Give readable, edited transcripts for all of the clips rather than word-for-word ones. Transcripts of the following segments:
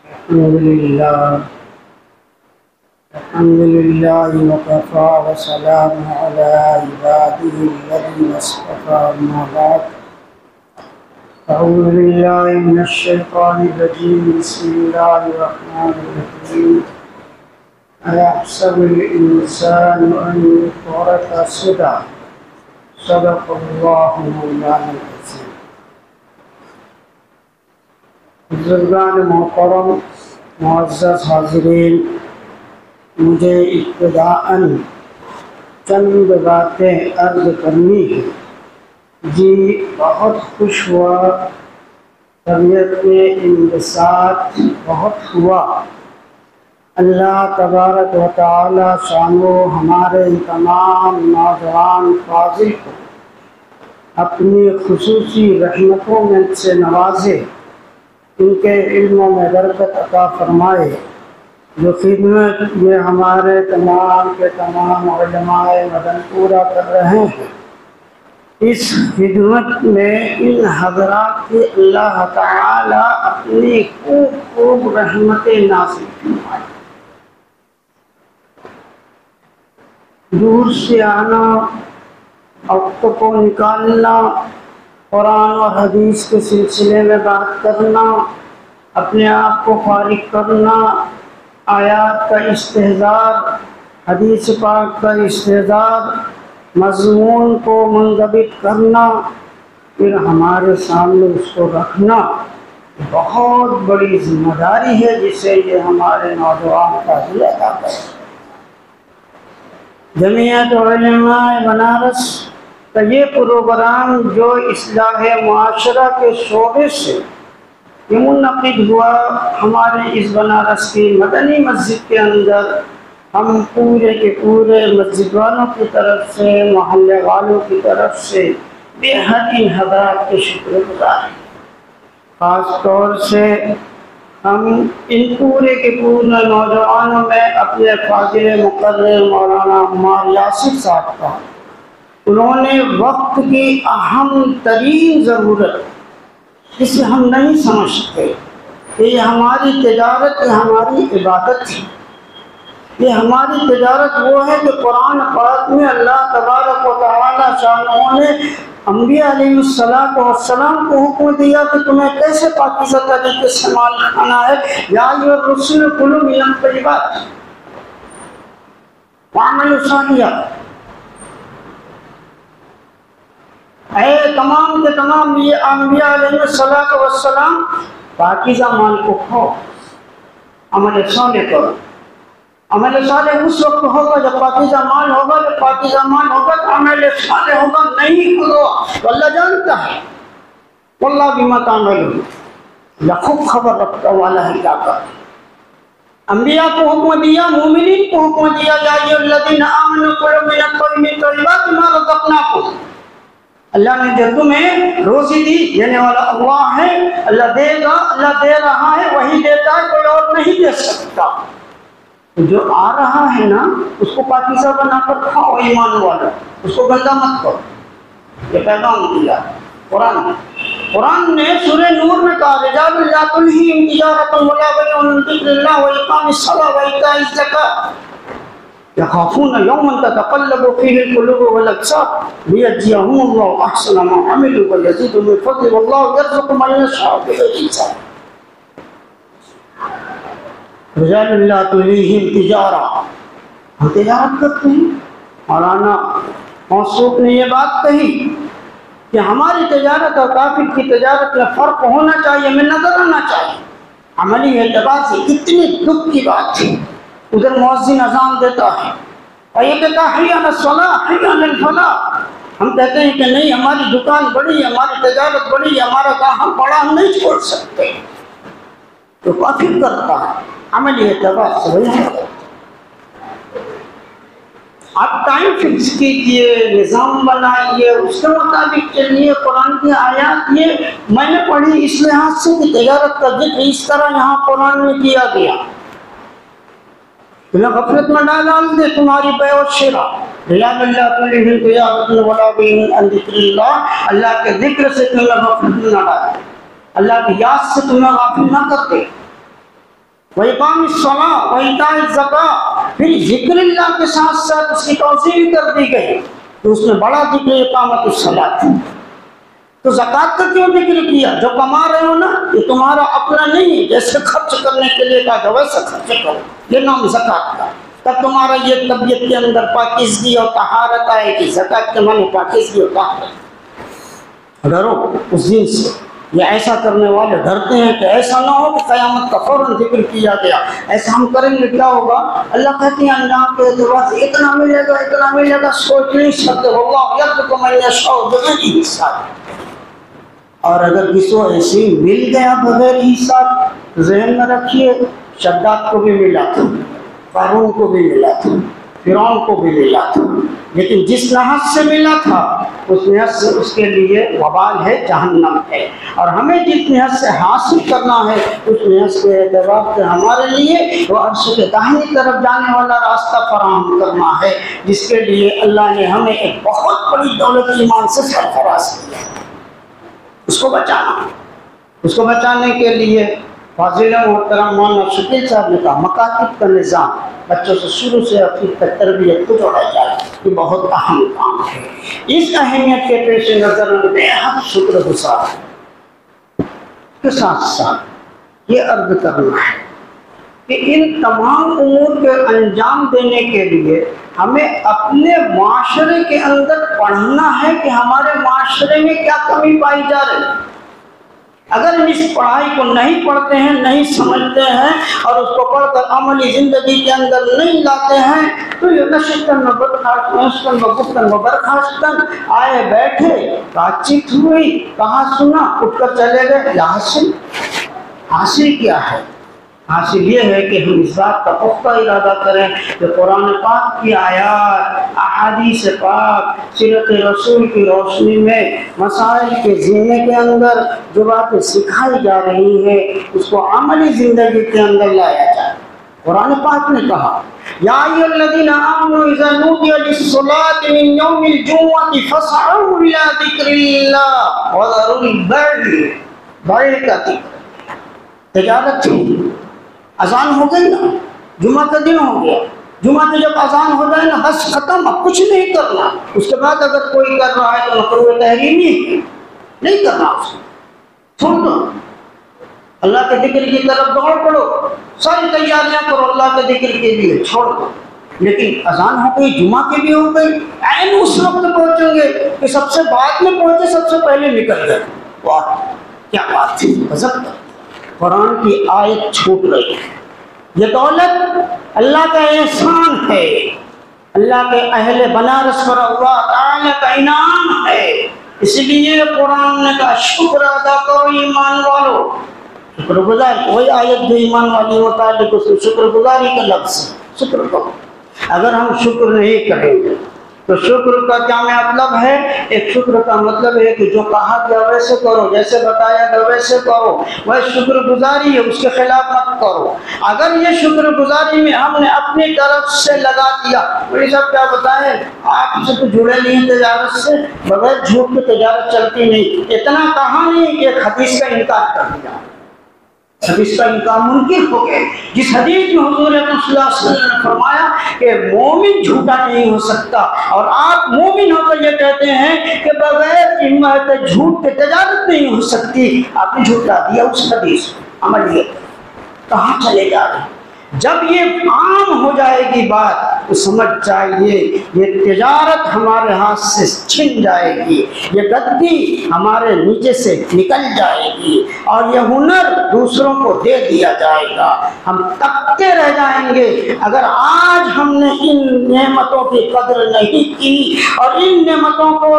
الحمد لله وكفى وسلام على عباده الذين اصطفى أما بعد أعوذ بالله من الشيطان الرجيم بسم الله الرحمن الرحيم أيحسب الإنسان أن يترك سدى صدق الله مولانا العظيم. بزرگان محترم معزز حاضرین، مجھے ابتداءً چند باتیں عرض کرنی ہے. جی بہت خوش ہوا، طبیعت میں انبساط بہت ہوا. اللہ تبارک و تعالی شانو ہمارے تمام نوجوان فاضل کو اپنی خصوصی رحمتوں میں سے نوازے، ان کے علموں میں برکت عطا فرمائے. جو خدمت یہ ہمارے تمام کے تمام علماء مدن پورا کر رہے ہیں، اس خدمت میں ان حضرات کی اللہ تعالی اپنی خوب خوب رحمتیں نازل فرمائے. دور سے آنا، وقت کو نکالنا، قرآن اور حدیث کے سلسلے میں بات کرنا، اپنے آپ کو فارغ کرنا، آیات کا استحضار، حدیث پاک کا استحضار، مضمون کو منضبط کرنا، پھر ہمارے سامنے اس کو رکھنا بہت بڑی ذمہ داری ہے جسے یہ ہمارے نوجوان فاضل ادا کریں. جمعیت علماء بنارس کا یہ پروگرام جو اصلاح معاشرہ کے شعبے سے یہ منعقد ہوا ہمارے اس بنارس کی مدنی مسجد کے اندر، ہم پورے کے پورے مسجد والوں کی طرف سے، محلے والوں کی طرف سے بے حد ان حضرات کے شکر گزار ہیں. خاص طور سے ہم ان پورے کے پورے نوجوانوں میں اپنے فاضل مقرر مولانا عمار یاسر صاحب کا، انہوں نے وقت کی اہم ترین ضرورت جسے ہم نہیں سمجھتے کہ یہ ہماری تجارت، یہ ہماری عبادت ہے. یہ ہماری تجارت وہ ہے کہ قرآن پاک میں اللہ تبارک و تعالی شانہ نے انبیاء علیہ السلام کو حکم دیا کہ تمہیں کیسے پاکیزہ طریقے سے مال کھانا ہے. یا ایھا الرسل کلوا من الطیبات واعملوا صالحا. اے تمام کے تمام یہ انبیاء علیہ السلام، پاکیزہ مال کو کھاؤ، عمل صالح کرو. عمل صالح اس وقت ہوگا جب پاکیزہ مال ہوگا، جب پاکیزہ مال ہوگا تو عمل صالح ہوگا. نہیں کرو تو اللہ جانتا ہے. واللہ بما تعملون، اللہ خوب خبر رکھتا والا ہے کیا کر. انبیاء کو حکم دیا، مومنین کو حکم دیا، یا ایھا الذین آمنوا کلوا من الطیبات ما رزقناکم. اللہ نے جو تمہیں روزی دی، دینے والا اللہ ہے. اللہ دے گا، اللہ دے رہا ہے، وہی دیتا ہے، کوئی اور نہیں دے سکتا. جو آ رہا ہے نا اس کو پاکیزہ بنا کر کھاؤ. ایمان والا اس کو گندا مت کرو. یہ پیغام دیا قرآن نے سورہ نور میں کہا رجال لا تلہیہم تجارۃ ولا بیع عن ذکر اللہ واقام الصلاۃ وایتاء الزکاۃ یخافون یوما تتقلب فیہ القلوب والابصار لیجزیہم اللہ احسن ما عملوا ویزیدہم من فضلہ واللہ یرزق من یشاء بغیر حساب. رجال لا تلہیہم تجارہ، ہم تجارت کرتے ہیں. مولانا موصوف نے یہ بات کہی کہ ہماری تجارت اور کافر کی تجارت میں فرق ہونا چاہیے، میں نظر آنا چاہیے. عملی اعتبار سے کتنی دکھ کی بات تھی. ادھر مؤذن اذان دیتا ہے اور یہ کہتا ہے حی علی الصلاۃ حی علی الفلاح. ہم کہتے ہیں کہ نہیں، ہماری دکان بڑی ہے، ہماری تجارت بڑی ہے، ہمارا کام بڑا، ہم نہیں چھوڑ سکتے. تو کافر کرتا ہے عملی اعتبار سے وہی ہے. آپ ٹائم فکس کیجئے، نظام بنائیے، اس کے مطابق چلیے. قرآن کی آیات یہ میں نے پڑھی اس لحاظ سے کہ تجارت کا ذکر اس طرح یہاں قرآن میں کیا گیا. تمہیں غفلت میں ڈال دے تمہاری بیع و شراء. رجال لا تلہیہم تجارۃ ولا بیع عن ذکر اللہ، اللہ کے ذکر سے تمہیں غفلت میں نہ ڈالے، اللہ کی یاد سے تمہیں غافل نہ کر دے. وَإِقَامِ الصَّلَاةِ وَإِيتَاءِ الزَّكَاةِ، پھر ذکر اللہ کے ساتھ ساتھ اس کی توضیح کر دی گئی تو اس میں بڑا ذکر اقامت الصلاۃ ہے۔ تو زکوٰۃ کا کیوں ذکر کیا؟ جو کما رہے ہو نا یہ تمہارا اپنا نہیں ہے، جیسے خرچ کرنے کے لیے کہا کہ ویسا خرچ کرو، یہ نام زکوٰۃ کا، تب تمہارا یہ طبیعت کے اندر پاکیزگی اور طہارت آئے گی۔ زکوٰۃ کے معنی پاکیزگی اور طہارت۔ ڈرو اس دن سے، یہ ایسا کرنے والے ڈرتے ہیں کہ ایسا نہ ہو کہ قیامت کا فوراً ذکر کیا گیا، ایسا ہم کریں گے کیا ہوگا؟ اللہ کہتے ہیں انجام کے اعتبار سے اتنا ملے گا، اتنا ملے گا، سوچ نہیں سکتے۔ واللہ یرزق من یشاء بغیر حساب۔ اور اگر کسی کو ایسے ہی مل گیا بغیر حساب، ذہن میں رکھیے شداد کو بھی ملا تھا، قارون کو بھی ملا تھا، فرعون کو بھی ملا تھا، لیکن جس لحاظ سے ملا تھا اس لحاظ سے اس کے لیے وبال ہے، جہنم ہے۔ اور ہمیں جس لحاظ سے حاصل کرنا ہے اس لحاظ کے اعتبار سے ہمارے لیے وہ عرش کے داہنی طرف جانے والا راستہ فراہم کرنا ہے، جس کے لیے اللہ نے ہمیں ایک بہت بڑی دولت ایمان سے سرفراز کیا، اس کو بچانا۔ اس کو بچانے کے لیے فاضل محترم مولانا شکیل صاحب نے کہا مکاتب کا نظام بچوں سے شروع سے اخیر تک تربیت کو جوڑا جائے، یہ بہت اہم کام ہے۔ اس اہمیت کے پیش نظر میں بےحد شکر گزار کے ساتھ ساتھ یہ عرض کرنا ہے کہ ان تمام امور کے انجام دینے کے لیے ہمیں اپنے معاشرے کے اندر پڑھنا ہے کہ ہمارے معاشرے میں کیا کمی پائی جا رہی ہے۔ اگر ہم اس پڑھائی کو نہیں پڑھتے ہیں، نہیں سمجھتے ہیں اور اس کو پڑھ کر عملی زندگی کے اندر نہیں لاتے ہیں تو یہ نشستن و برخاستن و گفتن و برخاستن، آئے بیٹھے، بات چیت ہوئی، کہاں سنا، اٹھ کر چلے گئے، یا حاصل کیا ہے؟ حاصل یہ ہے کہ ہم اس بات کا پختہ ارادہ کریں کہ قرآن پاک کی آیات، احادیث پاک، سیرت رسول کی روشنی میں مسائل کے ذمے کے اندر جو باتیں سکھائی جا رہی ہیں اس کو عملی زندگی کے اندر لایا جائے۔ قرآن پاک نے کہا یا ایھا الذین آمنوا اذا نودی للصلاۃ من یوم الجمعۃ فاسعوا الی ذکر اللہ وذروا البیع، بیع کا ذکر، تجارت تھی، اذان ہو گئی نا، جمعہ کا دن ہو گیا، جمعہ کی جب اذان ہو جائے نا بس ختم، اب کچھ نہیں کرنا۔ اس کے بعد اگر کوئی کر رہا ہے تو مکروہ تحریمی نہیں کرنا، اس کو چھوڑ دو، اللہ کے ذکر کی طرف دوڑ پڑو، ساری تیاریاں کرو اللہ کے ذکر کے لیے، چھوڑ دو۔ لیکن اذان ہو گئی، جمعہ کی بھی ہو گئی، عین اس وقت پہنچیں گے کہ سب سے بعد میں پہنچے، سب سے پہلے نکل گئے۔ واہ کیا بات تھی، غضب کا قرآن کی آیت چھوٹ رہی ہے۔ یہ دولت اللہ کا احسان ہے، اللہ کے اہل بنارس پر اللہ تعالی کا انعام ہے، اس لیے قرآن نے کہا شکر ادا کرو ایمان والو، شکر گزار۔ کوئی آیت جو ایمان والی متعلق اس میں شکر گزاری کا لفظ ہے، شکر کرو۔ اگر ہم شکر نہیں کریں گے تو شکر کا کیا مطلب ہے؟ ایک شکر کا مطلب ہے کہ جو کہا گیا ویسے کرو، جیسے بتایا گیا ویسے کرو، وہ شکر گزاری ہے، اس کے خلاف مت کرو۔ اگر یہ شکر گزاری میں ہم نے اپنی طرف سے لگا دیا، یہ سب کیا بتائیں آپ سے تو جڑے نہیں ہیں تجارت سے، بغیر جھوٹ کی تجارت چلتی نہیں، اتنا کہا نہیں کہ ایک حدیث کا انکار کر دیا، حدیث کا انکار منکر ہو گئے۔ جس حدیث میں حضور اکرم صلی اللہ علیہ وسلم نے فرمایا کہ مومن جھوٹا نہیں ہو سکتا، اور آپ مومن ہو کر یہ کہتے ہیں کہ بغیر جھوٹ کے تجارت نہیں ہو سکتی، آپ نے جھوٹا دیا اس حدیث عملیت۔ کہاں چلے جا رہے ہیں؟ جب یہ عام ہو جائے گی بات تو سمجھ جائیے یہ تجارت ہمارے ہاتھ سے چھن جائے گی، یہ گدی ہمارے نیچے سے نکل جائے گی، اور یہ ہنر دوسروں کو دے دیا جائے گا۔ ہم تکتے رہ جائیں گے اگر آج ہم نے ان نعمتوں کی قدر نہیں کی، اور ان نعمتوں کو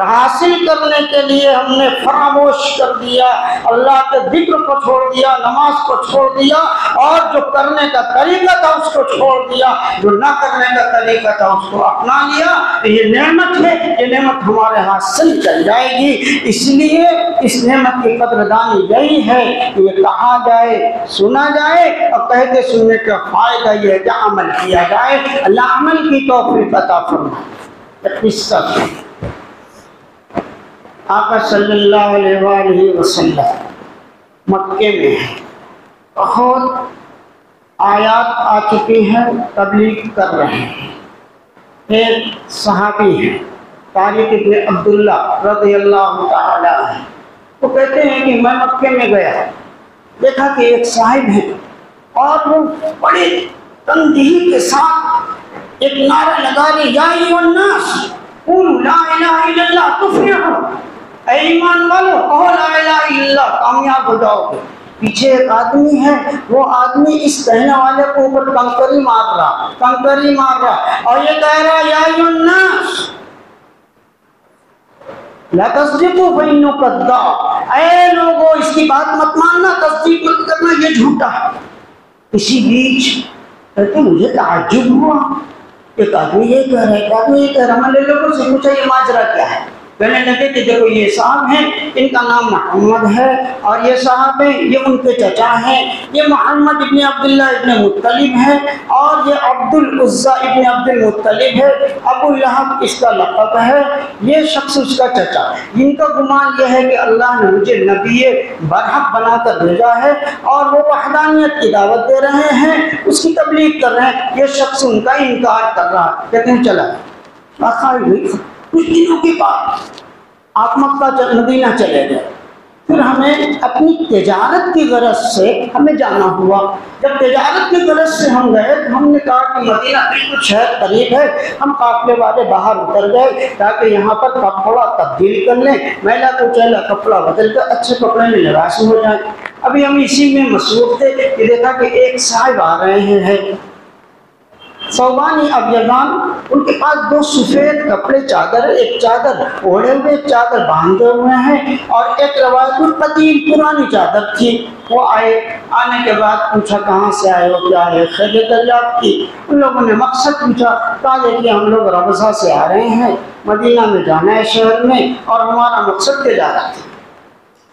حاصل کرنے کے لیے ہم نے فراموش کر دیا، اللہ کے ذکر کو چھوڑ دیا، نماز کو چھوڑ دیا، اور جو کرنے کا طریقہ تھا اس کو چھوڑ دیا، جو نہ کرنے کا طریقہ تھا اس کو اپنا لیا، تو یہ نعمت ہے، یہ نعمت ہمارے ہاتھ سے چل جائے گی۔ اس لیے اس نعمت کی قدردانی یہی ہے کہ یہ کہا جائے، سنا جائے، اور کہتے سننے کا فائدہ یہ ہے کہ عمل کیا جائے۔ اللہ عمل کی توفیق عطا فرمائے۔ قصہ آقا صلی اللہ علیہ وآلہ وسلم مکے میں ہیں، بہت آیات آ چکی ہیں، تبلیغ کر رہے ہیں۔ ایک صحابی ہیں طارق ابن عبداللہ رضی اللہ تعالی عنہ، وہ کہتے ہیں کہ میں مکے میں گیا، دیکھا کہ ایک صاحب ہے اور وہ بڑے تندہی کے ساتھ ایک نعرہ لگا رہے، یا ایھا الناس قولوا لا الہ الا اللہ تفلحوا، اے ایمان والو کہو لا الہ الا اللہ، کامیاب ہو جاؤ گے۔ پیچھے ایک آدمی ہے، وہ آدمی اس کہنے والے کو اوپر کنکری مار رہا اور یہ کہہ رہا یا ایھا الناس لا تصدقوا فإنه کذاب، اے لوگو اس کی بات مت ماننا، تصدیق مت کرنا، یہ جھوٹا ہے۔ اسی بیچ کہتے مجھے تعجب ہوا، ایک آدمی یہ کہہ رہا ہے، ایک آدمی یہ کہہ رہا ہے، میں نے لوگوں سے پوچھا یہ ماجرا کیا ہے؟ کہنے لگے کہ دیکھو یہ صاحب ہیں، ان کا نام محمد ہے، اور یہ صاحب ہیں، یہ ان کے چچا ہیں، یہ محمد ابن عبداللہ ابن مطلب ہے، اور یہ عبد العزیٰ ابن عبد المطلب ہے، ابو لہب اس کا لقب ہے، یہ شخص اس کا چچا ہے۔ ان کا گمان یہ ہے کہ اللہ نے مجھے نبی برحق بنا کر بھیجا ہے، اور وہ وحدانیت کی دعوت دے رہے ہیں، اس کی تبلیغ کر رہے ہیں، یہ شخص ان کا انکار کر رہا ہے۔ کہتے ہیں چلا کچھ دنوں کے بعد آپ مکہ مدینہ چلے گئے، پھر ہمیں اپنی تجارت کی غرض سے ہمیں جانا ہوا۔ جب تجارت کی غرض سے ہم گئے تو ہم نے کہا کہ مدینہ بالکل شہر قریب ہے، ہم قافلے والے باہر اتر گئے تاکہ یہاں پر کپڑا تبدیل کر لیں، میلا کچیلا کپڑا بدل کر اچھے کپڑے میں لباس ہو جائیں۔ ابھی ہم اسی میں مصروف تھے کہ دیکھا کہ ایک صاحب آ رہے ہیں، صوبانی ابیضان، ان کے پاس دو سفید کپڑے چادر، ایک چادر اوڑھے ہوئے، ایک چادر باندھے ہوئے ہیں، اور ایک روایت قدیم پرانی چادر تھی۔ وہ آئے، آنے کے بعد پوچھا کہاں سے آئے ہو، کیا ہے خیر دریافت کی۔ ان لوگوں نے مقصد پوچھا، کہا کہ ہم لوگ ربضہ سے آ رہے ہیں، مدینہ میں جانا ہے شہر میں، اور ہمارا مقصد تجارت ہے،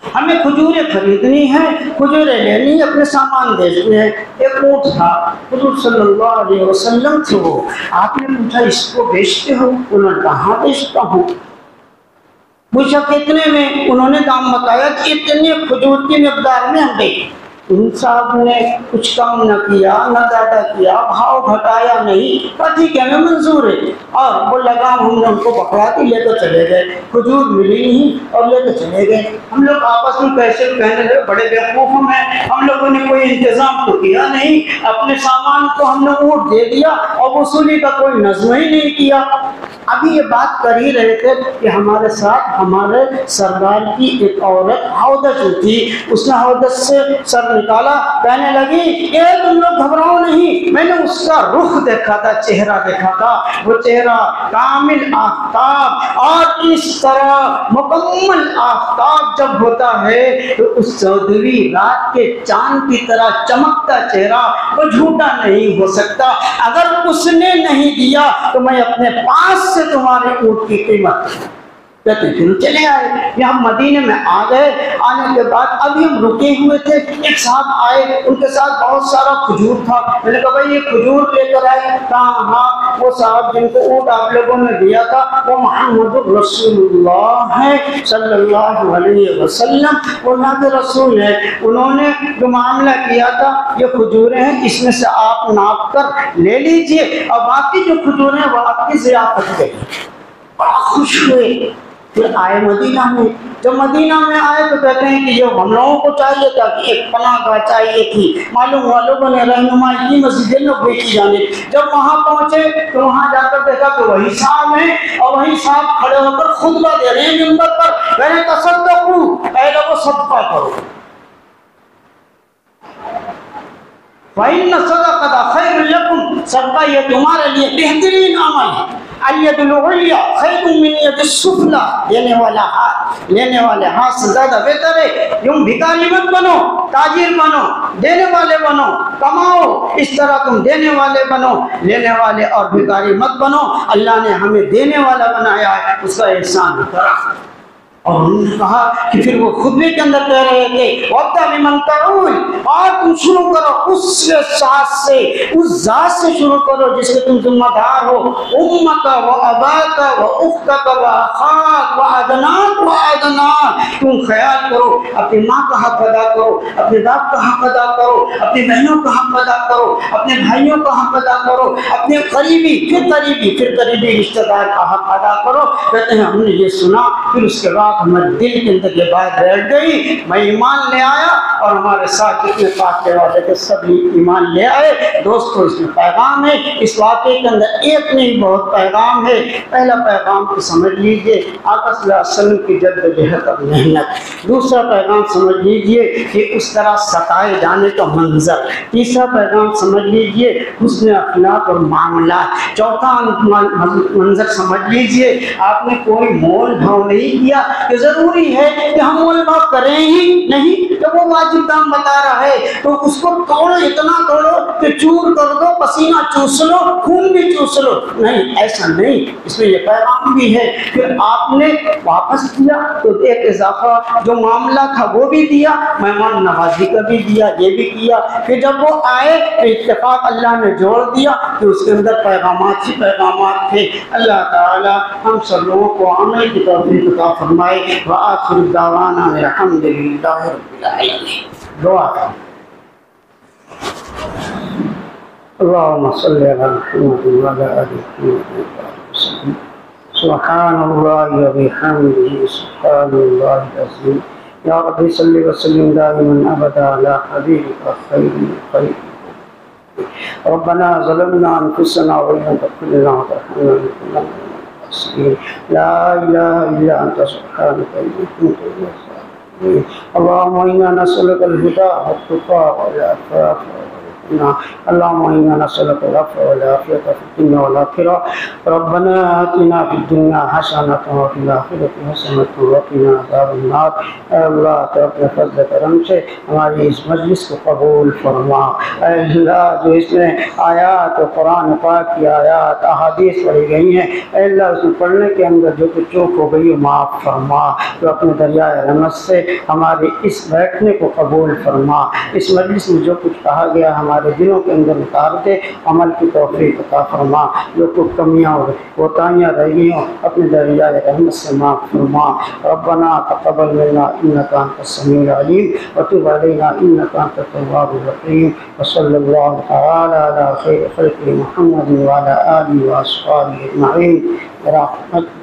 ہمیں کھجوریں خریدنی ہیں، کھجوریں لینی ہیں، اپنے سامان بیچنے ہیں۔ ایک اونٹ تھا، حضور صلی اللہ علیہ وسلم تھے، وہ آپ نے پوچھا اس کو بیچتے ہو؟ انہوں نے کہا ہاں بیچتا ہوں۔ پوچھا کتنے میں؟ انہوں نے دام بتایا کہ اتنے کھجور کی مقدار میں ہم بیچیں۔ ان صاحب نے کچھ کم نہ کیا نہ زیادہ کیا، بھاؤ گھٹایا نہیں، کہا ٹھیک ہے ہمیں منظور ہے، اور وہ لگام ہم نے ان کو پکڑا کے لے کر چلے گئے، کھجور ملی نہیں اور لے کر چلے گئے۔ ہم لوگ آپس میں پیسے کہنے لگے بڑے بیوقوف ہیں، ہم لوگوں نے کوئی انتظام تو کیا نہیں، اپنے سامان کو ہم نے اونٹ دے دیا اور وصولی کا کوئی نظم ہی نہیں کیا۔ ابھی یہ بات کر ہی رہے تھے کہ ہمارے ساتھ ہمارے سردار کی ایک عورت ہودج تھی، اس نے ہودج سے سر نکالا، کہنے لگی کہ تم لوگ گھبراؤ نہیں، میں نے اس کا رخ دیکھا تھا، چہرہ دیکھا تھا، وہ چہرہ کامل آفتاب، اور اس طرح مکمل آفتاب جب ہوتا ہے تو اس چودھویں رات کے چاند کی طرح چمکتا چہرہ وہ جھوٹا نہیں ہو سکتا، اگر اس نے نہیں دیا تو میں اپنے پاس سے تمہارے اونٹ کی قیمت کہتے ہیں چلے آئے۔ یہاں مدینے میں آ گئے، آنے کے بعد ابھی ہم رکے ہوئے تھے، ایک صاحب آئے، ان کے ساتھ بہت سارا کھجور تھا۔ میں نے کہا بھائی یہ کھجور لے کر آئے؟ کہا ہاں، وہ صاحب جن کو اونٹ آپ لوگوں نے دیا تھا وہ محمد رسول اللہ ہے صلی اللہ علیہ وسلم، وہ اللہ کے رسول ہے، انہوں نے جو معاملہ کیا تھا یہ کھجوریں ہیں، اس میں سے آپ ناپ کر لے لیجئے، اور باقی جو کھجوریں وہ آپ کی ضیافت کے لیے۔ بڑا خوش ہوئے، پھر آئے مدینہ میں۔ جب مدینہ میں آئے تو کہتے ہیں کہ جو ہم لوگوں کو چاہیے تھا کہ ایک پناہ گاہ چاہیے تھی، معلوم ہوا لوگوں نے رہنمائی کی مسجد نبوی کی جانب۔ جب وہاں پہنچے تو وہاں جا کر دیکھا کہ وہی صاحب ہیں، اور وہی صاحب کھڑے ہو کر خطبہ دے رہے ہیں منبر پر، کہہ رہے تصدقوا، اے لوگو صدقہ کرو، فَإِنَّ الصَّدَقَةَ خَيْرٌ لَكُمْ، صدقہ یہ تمہارے لیے بہترین عمل ہے۔ الید العلیٰ خیر من ید السفلیٰ، لینے والے ہاتھ سے زیادہ بہتر ہے۔ تم بھکاری مت بنو، تاجر بنو، دینے والے بنو، کماؤ، اس طرح تم دینے والے بنو، لینے والے اور بھکاری مت بنو۔ اللہ نے ہمیں دینے والا بنایا ہے، اس کا احسان کرا۔ اور انہوں نے کہا کہ پھر وہ خطبے کے اندر کہہ رہے تھے وَابْدَأْ بِمَنْ تَعُولُ، اور تم شروع کرو اس ذات سے، اس ذات سے شروع کرو جس کے تم ذمہ دار ہو، امک و اباک و اختک و اخاک و ادناک و ادناک، تم خیال کرو، اپنی ماں کا حق ادا کرو، اپنے باپ کا حق ادا کرو، اپنی بہنوں کا حق ادا کرو، اپنے بھائیوں کا حق ادا کرو، اپنے قریبی پھر قریبی رشتہ دار کا حق ادا کرو۔ کہتے ہیں ہم نے یہ سنا، پھر اس کے بعد ہمارے دل کے اندر یہ بات بیٹھ گئی، میں ایمان لے آیا اور ہمارے ساتھ جتنے پاکے والے تھے سبھی ایمان لے آئے۔ دوستو اس میں پیغام ہے، اس واقعے کے اندر ایک نہیں بہت پیغام ہے۔ پہلا پیغام تو سمجھ لیجئے آقا صلی اللہ علیہ وسلم کی جدوجہد اور محنت۔ دوسرا پیغام سمجھ لیجئے کہ اس طرح ستائے جانے کا منظر۔ تیسرا پیغام سمجھ لیجئے حسن اخلاق اور معاملات۔ چوتھا منظر سمجھ لیجئے آپ نے کوئی مول بھاؤ نہیں کیا کہ ضروری ہے کہ ہم مول بھاؤ کریں ہی نہیں، جب وہ واجب کام بتا رہا ہے تو اس کو توڑو، اتنا توڑو کہ چور کر دو، پسینہ چوس لو، خون بھی چوس لو۔ نہیں، ایسا نہیں۔ اس میں یہ پیغام بھی ہے کہ آپ نے واپس کیا تو ایک اضافہ جو معاملہ تھا وہ بھی دیا، مہمان نوازی کا بھی دیا، یہ بھی کیا۔ پھر جب وہ آئے تو اتفاق اللہ نے جوڑ دیا کہ اس کے اندر پیغامات ہی پیغامات تھے۔ اللہ تعالی ہم سب لوگوں کو عمل کی توفیق عطا فرمائے۔ وآخر دعوانا الحمد للہ رب العالمین۔ دعا اللهم صل على محمد وعلى آل محمد وسلم۔ سبحان اللہ وبحمدہ، سبحان اللہ العظیم۔ یا رب صل وسلم دائما ابدا علی حبیبک خیر الخلق۔ ربنا ظلمنا انفسنا وان لم تغفر لنا وترحمنا لنكونن من الخاسرين۔ لا اله الا انت سبحانك اني كنت من الظالمين۔ اللهم انا نسألك الهدى والتقى والعفاف اللهم إنا نسألك العفو والعافية في الدنيا والآخرة۔ ربنا آتنا في الدنيا حسنة وفي الآخرة حسنة وقنا عذاب النار۔ اے اللہ تو اپنے فضل کرم سے ہماری اس مجلس کو قبول فرما۔ اے اللہ جو اس میں آیات و قرآن پاک کی آیات احادیث پڑھی گئی ہیں، اے اللہ اس میں پڑھنے کے اندر جو کچھ چوک ہو گئی معاف فرما۔ تو اپنے دریائے رحمت سے ہمارے اس بیٹھنے کو قبول فرما۔ اس مجلس میں جو کچھ کہا گیا ہمارے دلوں کے اندر اتار دے، عمل کی توفیق عطا فرما۔ جو کچھ کمیاں اور کوتاہیاں رہ گئی ہوں اپنے دریائے رحمت سے معاف فرما۔ ربنا تقبل منا انک انت السمیع العلیم وتب علینا انک انت التواب الرحیم۔ وصلی اللہ تعالی علی خیر خلق محمد وعلی آلہ واصحابہ اجمعین برحمتک